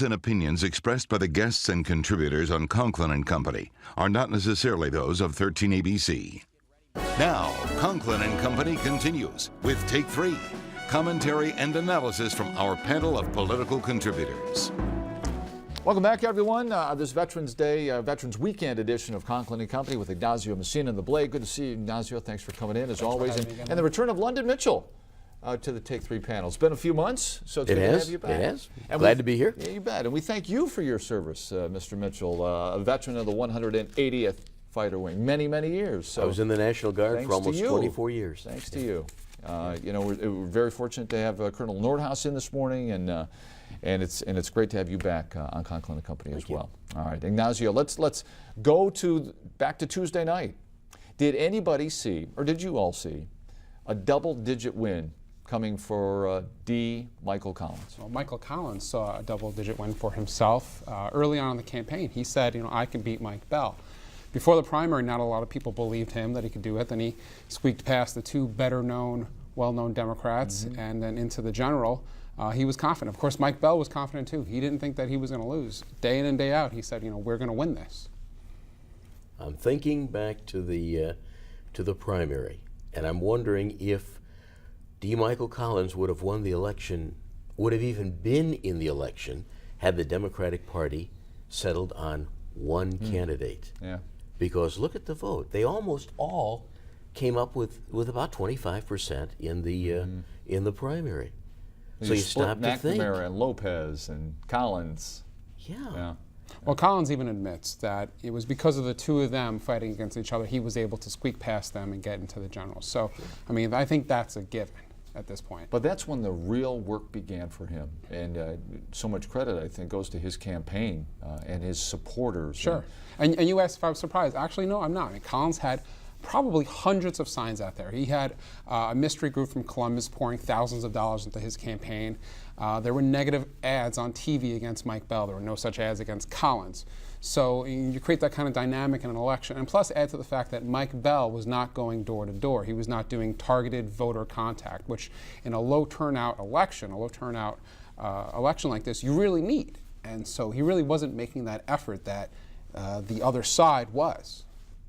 And opinions expressed by the guests and contributors on Conklin and Company are not necessarily those of 13 ABC. Now, Conklin and Company continues with Take 3, commentary and analysis from our panel of political contributors. Welcome back, everyone. This Veterans Day, Veterans Weekend edition of Conklin and Company with Ignacio Messina and the Blade. Good to see you, Ignacio. Thanks for coming in, as always. And the return of London Mitchell to the Take 3 panel. It's been a few months, so it's good to have you back. It has. And Glad to be here. Yeah, you bet. And we thank you for your service, Mr. Mitchell, a veteran of the 180th Fighter Wing, many, many years. So I was in the National Guard for almost 24 years. Thanks to you. You know, we're very fortunate to have Colonel Nordhaus in this morning, and it's great to have you back on Conklin and Company as well. All right, Ignacio, let's go back to Tuesday night. Did anybody see, or did you all see, a double-digit win coming for Michael Collins? Well, Michael Collins saw a double-digit win for himself early on in the campaign. He said, you know, I can beat Mike Bell. Before the primary, not a lot of people believed him that he could do it. Then he squeaked past the two better-known, well-known Democrats, and then into the general. He was confident. Of course, Mike Bell was confident too. He didn't think that he was going to lose. Day in and day out, he said, you know, we're going to win this. I'm thinking back to the primary, and I'm wondering if Michael Collins would have won the election, would have even been in the election, had the Democratic Party settled on one candidate. Yeah. Because look at the vote. They almost all came up with about 25% in the primary. So you stop to think. McNamara and Lopez and Collins. Yeah. Well, Collins even admits that it was because of the two of them fighting against each other, he was able to squeak past them and get into the general. So, I mean, I think that's a given at this point. But that's when the real work began for him. And so much credit, I think, goes to his campaign and his supporters. Sure. And you asked if I was surprised. Actually, no, I'm not. I mean, Collins had probably hundreds of signs out there. He had a mystery group from Columbus pouring thousands of dollars into his campaign. There were negative ads on TV against Mike Bell. There were no such ads against Collins. So you create that kind of dynamic in an election. And plus add to the fact that Mike Bell was not going door to door. He was not doing targeted voter contact, which in a low turnout election, election like this, you really need. And so he really wasn't making that effort that the other side was.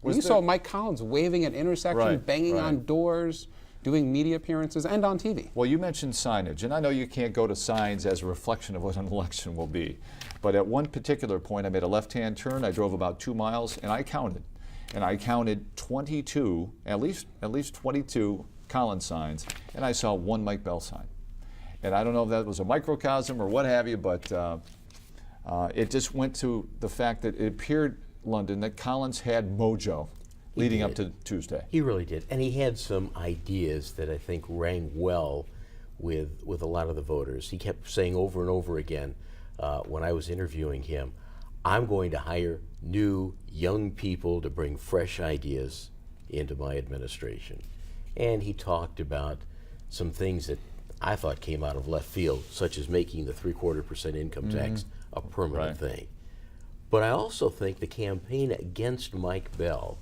You saw Mike Collins waving at intersections, banging on doors, doing media appearances, and on TV. Well, you mentioned signage, and I know you can't go to signs as a reflection of what an election will be. But at one particular point, I made a left-hand turn. I drove about 2 miles, and I counted. And I counted 22, at least 22 Collins signs, and I saw one Mike Bell sign. And I don't know if that was a microcosm or what have you, but it just went to the fact that it appeared, London, that Collins had mojo leading up to Tuesday. He really did. And he had some ideas that I think rang well with a lot of the voters. He kept saying over and over again when I was interviewing him, I'm going to hire new, young people to bring fresh ideas into my administration. And he talked about some things that I thought came out of left field, such as making the 3/4% income tax a permanent thing. But I also think the campaign against Mike Bell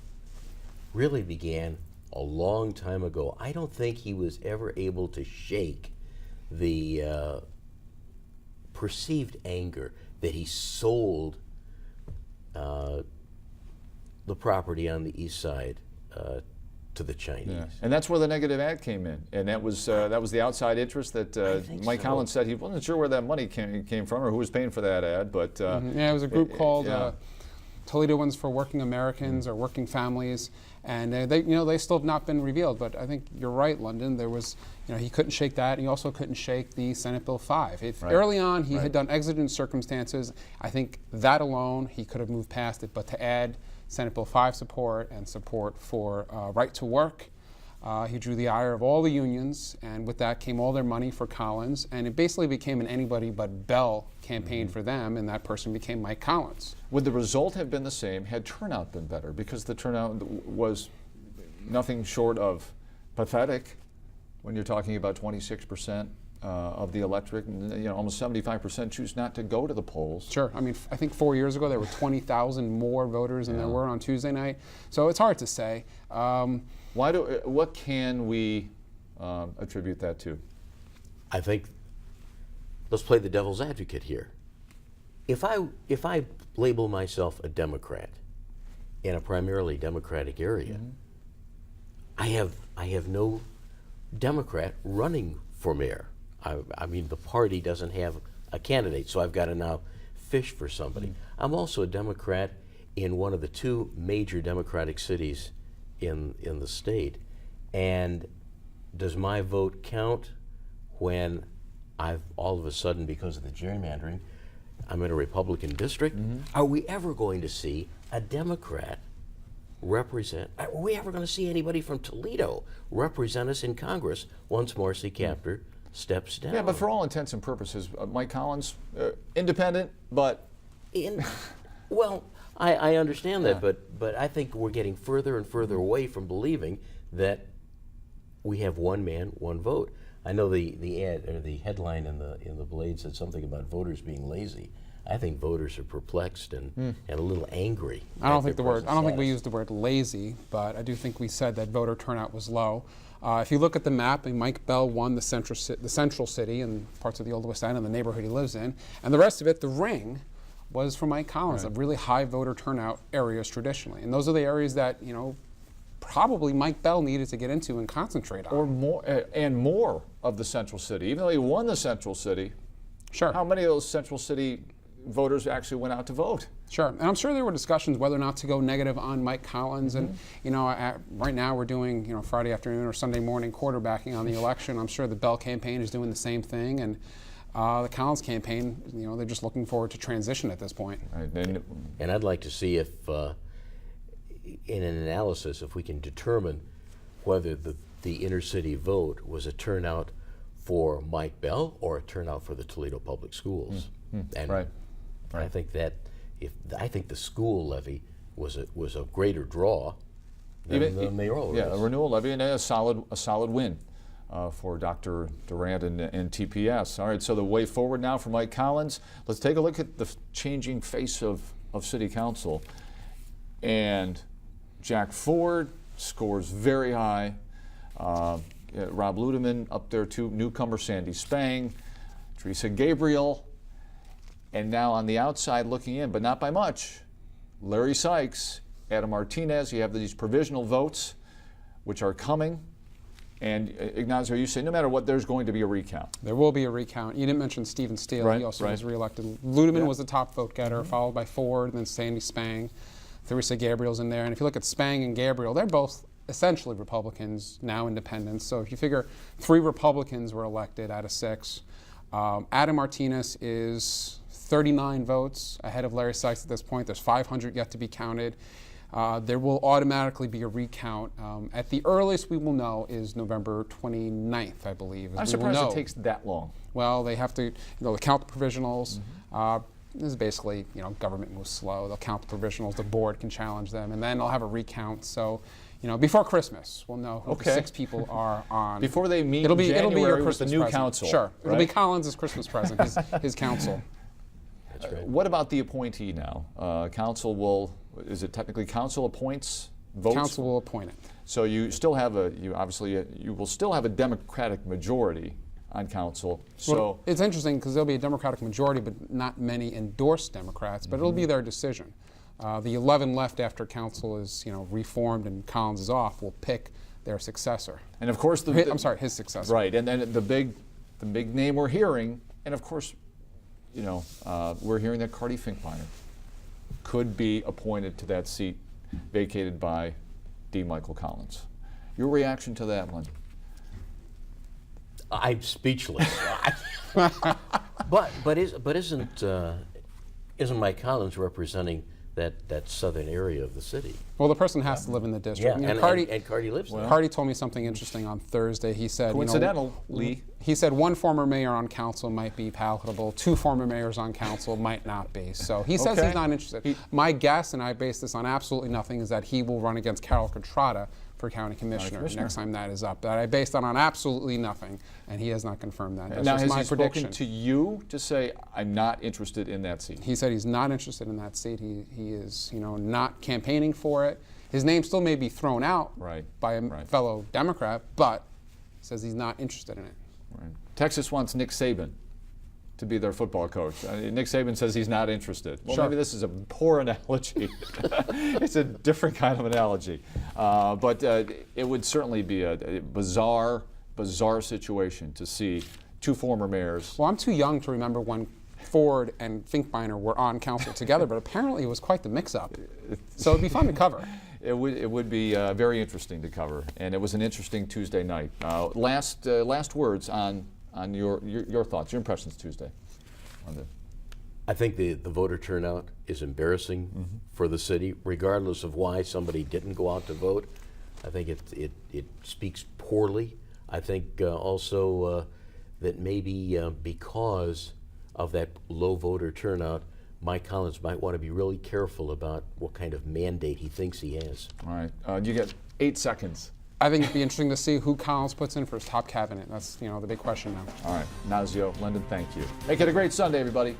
really began a long time ago. I don't think he was ever able to shake the perceived anger that he sold the property on the east side to the Chinese. Yeah. And that's where the negative ad came in, and that was the outside interest that Mike Collins said he wasn't sure where that money came from or who was paying for that ad, but yeah, it was a group called Toledoans for Working Americans or Working Families, and they still have not been revealed. But I think you're right, London. There was, he couldn't shake that. He also couldn't shake the Senate Bill 5. Early on, he had done exigent circumstances. I think that alone he could have moved past it, but to add Senate Bill 5 support and support for right to work. He drew the ire of all the unions, and with that came all their money for Collins, and it basically became an anybody but Bell campaign for them, and that person became Mike Collins. Would the result have been the same had turnout been better? Because the turnout was nothing short of pathetic when you're talking about 26% of the electorate, and almost 75% choose not to go to the polls. Sure. I mean, I think 4 years ago there were 20,000 more voters than there were on Tuesday night. So it's hard to say. What can we attribute that to? I think, let's play the devil's advocate here. If I label myself a Democrat in a primarily Democratic area, I have no Democrat running for mayor. I mean, the party doesn't have a candidate, so I've got to now fish for somebody. I'm also a Democrat in one of the two major Democratic cities in the state, and does my vote count when I've all of a sudden, because of the gerrymandering, I'm in a Republican district? Are we ever going to see a Democrat represent, are we ever going to see anybody from Toledo represent us in Congress once Marcy Kaptur steps down? Yeah, but for all intents and purposes, Mike Collins, independent, but... Well, I understand that, but I think we're getting further and further away from believing that we have one man, one vote. I know the ad or the headline in the Blade said something about voters being lazy. I think voters are perplexed and a little angry. I don't think we used the word lazy, but I do think we said that voter turnout was low. If you look at the map, Mike Bell won the central city and parts of the Old West End and the neighborhood he lives in, and the rest of it, the ring, was for Mike Collins, of really high voter turnout areas traditionally. And those are the areas that, probably Mike Bell needed to get into and concentrate on. Or more of the central city. Even though he won the central city, sure. How many of those central city voters actually went out to vote? Sure, and I'm sure there were discussions whether or not to go negative on Mike Collins. And right now we're doing Friday afternoon or Sunday morning quarterbacking on the election. I'm sure the Bell campaign is doing the same thing, and the Collins campaign, they're just looking forward to transition at this point. Right. And I'd like to see if, in an analysis, if we can determine whether the inner city vote was a turnout for Mike Bell or a turnout for the Toledo Public Schools. And right. I think that I think the school levy was a greater draw than the mayoral race. Yeah, a renewal levy and a solid win for Dr. Durant and TPS. All right, so the way forward now for Mike Collins. Let's take a look at the changing face of City Council. And Jack Ford scores very high. Rob Ludeman up there too. Newcomer Sandy Spang, Teresa Gabriel, and now on the outside looking in, but not by much, Larry Sykes, Adam Martinez. You have these provisional votes, which are coming. And Ignacio, you say no matter what, there's going to be a recount. There will be a recount. You didn't mention Stephen Steele. Right, he also right. was reelected. Ludeman was the top vote getter, followed by Ford, then Sandy Spang. Teresa Gabriel's in there. And if you look at Spang and Gabriel, they're both essentially Republicans, now independents. So if you figure 3 Republicans were elected out of 6. Adam Martinez is 39 votes ahead of Larry Sykes at this point. There's 500 yet to be counted. There will automatically be a recount. At the earliest we will know is November 29th, I believe. I'm surprised it takes that long. Well, they have to count the provisionals. This is basically, government moves slow. They'll count the provisionals. The board can challenge them, and then they'll have a recount. So, before Christmas, we'll know who the 6 people are on. Before they meet it'll be your with Christmas the new present. council. Sure, it'll right? be Collins' Christmas present, his council. That's right. What about the appointee now? Council will, is it technically council appoints votes? Council will appoint it. So you still have you will still have a Democratic majority on council. So well, it's interesting because there'll be a Democratic majority, but not many endorsed Democrats. But it'll be their decision. The 11 left after council is reformed and Collins is off will pick their successor. And of course his successor. Right, and then the big name we're hearing, and of course, we're hearing that Cardi Finkbeiner could be appointed to that seat vacated by D. Michael Collins. Your reaction to that one? I'm speechless. but isn't Mike Collins representing that southern area of the city? Well, the person has to live in the district. Yeah, and Cardi lives there. Cardi told me something interesting on Thursday. He said, coincidentally, he said one former mayor on council might be palatable, 2 former mayors on council might not be. So he says he's not interested. My guess, and I base this on absolutely nothing, is that he will run against Carol Contrada for county commissioner next time that is up. That I based that on absolutely nothing, and he has not confirmed that. That's now, just my has he prediction. spoken to you to say, I'm not interested in that seat? He said he's not interested in that seat. He is, not campaigning for it. His name still may be thrown out by a fellow Democrat, but he says he's not interested in it. Right. Texas wants Nick Saban. to be their football coach. Nick Saban says he's not interested. Well, Sure. maybe this is a poor analogy. It's a different kind of analogy. But it would certainly be a bizarre situation to see two former mayors. Well, I'm too young to remember when Ford and Finkbeiner were on council together, but apparently it was quite the mix-up. So it'd be fun to cover. It would be very interesting to cover, and it was an interesting Tuesday night. Last words on your thoughts, your impressions Tuesday. I think the voter turnout is embarrassing for the city, regardless of why somebody didn't go out to vote. I think it speaks poorly. I think also that maybe because of that low voter turnout, Mike Collins might want to be really careful about what kind of mandate he thinks he has. All right, you get 8 seconds. I think it'd be interesting to see who Collins puts in for his top cabinet. That's the big question now. All right, Nazio, London, thank you. Make it a great Sunday, everybody.